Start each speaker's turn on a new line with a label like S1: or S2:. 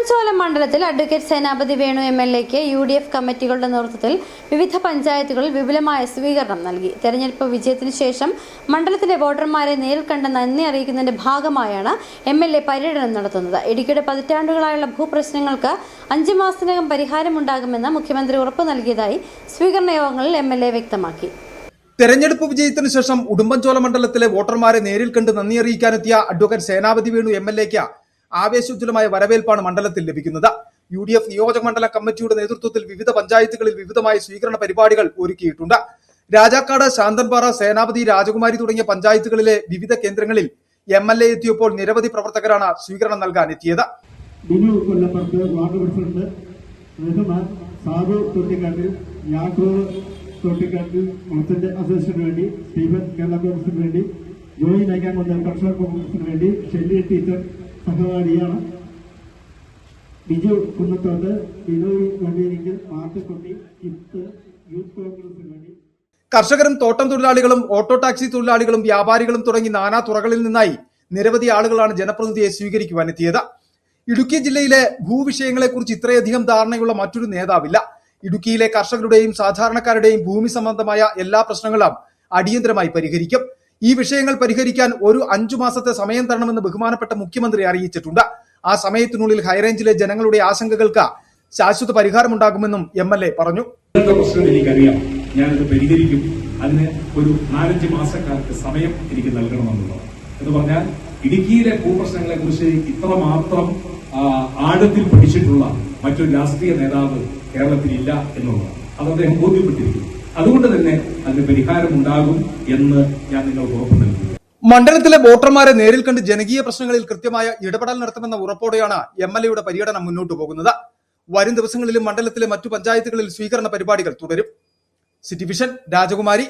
S1: ഉടുമ്പൻചോല മണ്ഡലത്തിൽ അഡ്വക്കേറ്റ് സേനാപതി വേണു എംഎൽഎക്ക് UDF കമ്മിറ്റികളുടെ നേതൃത്വത്തിൽ വിവിധ പഞ്ചായത്തുകളിൽ വിപുലമായ സ്വീകരണം നൽകി. തെരഞ്ഞെടുപ്പ് വിജയത്തിന് ശേഷം മണ്ഡലത്തിലെ വോട്ടർമാരെ നേരിൽ കണ്ട് നന്ദി അറിയിക്കുന്നതിന്റെ ഭാഗമായാണ് MLA പര്യടനം നടത്തുന്നത്. ഇടുക്കിയുടെ പതിറ്റാണ്ടുകളായുള്ള ഭൂപ്രശ്നങ്ങൾക്ക് 5 മാസത്തിനകം പരിഹാരമുണ്ടാകുമെന്ന് മുഖ്യമന്ത്രി ഉറപ്പു നൽകിയതായി സ്വീകരണ യോഗങ്ങളിൽ MLA വ്യക്തമാക്കി.
S2: തെരഞ്ഞെടുപ്പ് വിജയത്തിന് ശേഷം ഉടുമ്പൻചോല മണ്ഡലത്തിലെ വോട്ടർമാരെ നേരിൽ കണ്ട് നന്ദി അറിയിക്കാനെത്തിയ അഡ്വക്കേറ്റ് സേനാപതി വേണു MLAക്ക് ആവേശോജ്വലമായ വരവേൽപ്പാണ് മണ്ഡലത്തിൽ ലഭിക്കുന്നത്. UDF നിയോജക മണ്ഡല കമ്മിറ്റിയുടെ നേതൃത്വത്തിൽ വിവിധ പഞ്ചായത്തുകളിൽ വിവിധമായ സ്വീകരണ പരിപാടികൾ ഒരുക്കിയിട്ടുണ്ട്. രാജാക്കാട്, ശാന്തൻപാറ, സേനാപതി, രാജകുമാരി തുടങ്ങിയ പഞ്ചായത്തുകളിലെ വിവിധ കേന്ദ്രങ്ങളിൽ MLA എത്തിയപ്പോൾ നിരവധി പ്രവർത്തകരാണ് സ്വീകരണം നൽകാൻ എത്തിയത്.
S3: അസോസിയേഷന് വേണ്ടി, സ്റ്റീഫൻ കേരള കോൺഗ്രസിന് വേണ്ടി, ജോയി നയിക്കാൻ കൊണ്ട കർഷക കോൺഗ്രസിന് വേണ്ടി, ഷെല്ലി ടീച്ചർ സഹകാരിയാണ്, ബിജു കുന്നത്തോട്ട്, ബിനോയ് വണ്ടിയെങ്കിൽ, മാർക്കക്കുട്ടി, യൂത്ത് കോൺഗ്രസിന് വേണ്ടി.
S2: കർഷകരും തോട്ടം തൊഴിലാളികളും ഓട്ടോ ടാക്സി തൊഴിലാളികളും വ്യാപാരികളും തുടങ്ങി നാനാ തുറകളിൽ നിന്നായി നിരവധി ആളുകളാണ് ജനപ്രതിനിധിയെ സ്വീകരിക്കുവാനെത്തിയത്. ഇടുക്കി ജില്ലയിലെ ഭൂവിഷയങ്ങളെക്കുറിച്ച് ഇത്രയധികം ധാരണയുള്ള മറ്റൊരു നേതാവില്ല. ഇടുക്കിയിലെ കർഷകരുടെയും സാധാരണക്കാരുടെയും ഭൂമി സംബന്ധമായ എല്ലാ പ്രശ്നങ്ങളും അടിയന്തരമായി പരിഹരിക്കും. ഈ വിഷയങ്ങൾ പരിഹരിക്കാൻ ഒരു 5 മാസത്തെ സമയം തരണമെന്ന് ബഹുമാനപ്പെട്ട മുഖ്യമന്ത്രി അറിയിച്ചിട്ടുണ്ട്. ആ സമയത്തിനുള്ളിൽ ഹൈറേഞ്ചിലെ ജനങ്ങളുടെ ആശങ്കകൾക്ക് ശാശ്വത പരിഹാരമുണ്ടാകുമെന്നും MLA പറഞ്ഞു.
S4: പ്രശ്നം എനിക്കറിയാം, ഞാനത് പരിഹരിക്കും. അതിന് ഒരു 4-5 മാസക്കാർക്ക് സമയം എനിക്ക് നൽകണമെന്നുള്ളത് എന്ന് പറഞ്ഞാൽ ഇടുക്കിയിലെ ഭൂപ്രശ്നങ്ങളെ കുറിച്ച് ഇത്രമാത്രം ആഴത്തിൽ പഠിച്ചിട്ടുള്ള മറ്റൊരു രാഷ്ട്രീയ നേതാവ് കേരളത്തിലില്ല എന്നുള്ളതാണ്. അത് അദ്ദേഹം ബോധ്യപ്പെട്ടിരിക്കുന്നു. അതുകൊണ്ട് തന്നെ അതിന് പരിഹാരമുണ്ടാകും എന്ന് ഞാൻ നിങ്ങൾക്ക് ഉറപ്പു നൽകുന്നു.
S2: മണ്ഡലത്തിലെ വോട്ടർമാരെ നേരിൽ കണ്ട് ജനകീയ പ്രശ്നങ്ങളിൽ കൃത്യമായ ഇടപെടൽ നടത്തുമെന്ന ഉറപ്പോടെയാണ് MLAയുടെ പര്യടനം മുന്നോട്ട് പോകുന്നത്. വരും ദിവസങ്ങളിലും മണ്ഡലത്തിലെ മറ്റു പഞ്ചായത്തുകളിൽ സ്വീകരണ പരിപാടികൾ തുടരും. സിറ്റി വിഷൻ, രാജകുമാരി.